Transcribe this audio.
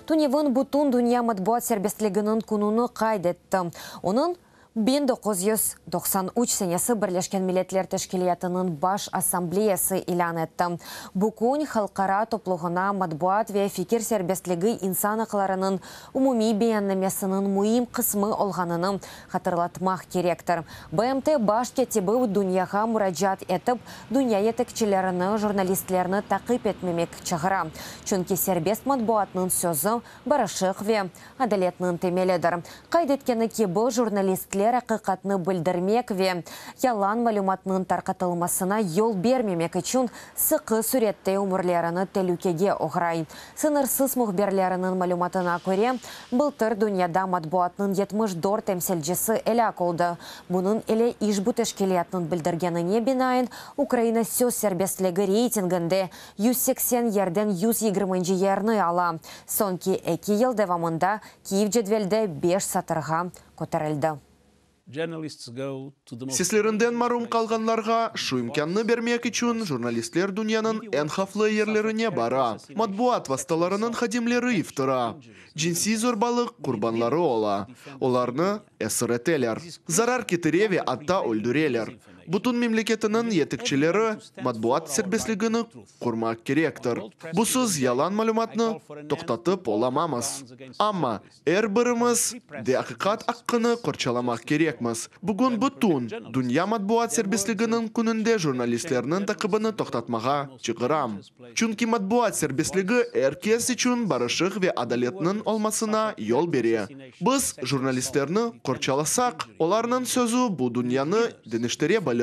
Туневын бутун дүния матбуат сербестлігінің күнуны қайдетті. Оның 1993 сенесі Бірлешкен Милетлер Тәшкілиятының баш ассамблеясы илан етті. Бұ күн халқара топлығына матбуат ве фикир сербестлігі инсан ақыларының умуми бейіннемесінің мұйым қысмы олғанының қатырлатмақ керектір. БМТ баш кетебі дүнияға мұраджат етіп, дүния етекчілеріні, журналистлеріні тақип етмемек чағыра. Чүнки сербест матбуатының сөзі барашық ве адалетінің темеледір. Қайдеткені кебі журналистлер ақиқатны білдірмек ве ялан малюматның тарқатылмасына ел бермемек үшін сықы сүретте өмірлеріні тәлікеге оғырай. Сынырсыз мұхберлерінің малюматына көре, бұлтыр дүнияда матбуатның 74 темселжесі әлі қолды. Бұның әлі ишбу тәшкілиятның білдіргеніне бинайын Украина сөз сербестлігі рейтингінде 180 ерден 120 ерні ала. Сонки 2 ел девамында Киев жедвелде 5 сатырға көтерілді. Сеслерінден марум қалғанларға шу имканны бермек үшін журналистлер дүнияның ән хафлы ерлеріне бара. Матбуат васталарының хадимлері ифтыра. Джинси зорбалық құрбанлары ола. Оларны әсір етелер. Зарар кетіреве атта өлдірелер. Бұтын мемлекетінің етікчілері матбуат сербеслігіні құрмақ керектір. Бұсыз ялан малюматны тоқтатып оламамыз. Амма әрбіріміз де ақиқат аққыны құрчаламақ керекміз. Бүгін бұтын дүния матбуат сербеслігінің күнінде журналистлерінің тақыбыны тоқтатмаға чығырам. Чүнки матбуат сербеслігі әркес үшін барышық ве адалетінің олмасына ел бере. Біз журналистерні құрчаласақ, оларның сөзі бұл дүнияны деніштере білір.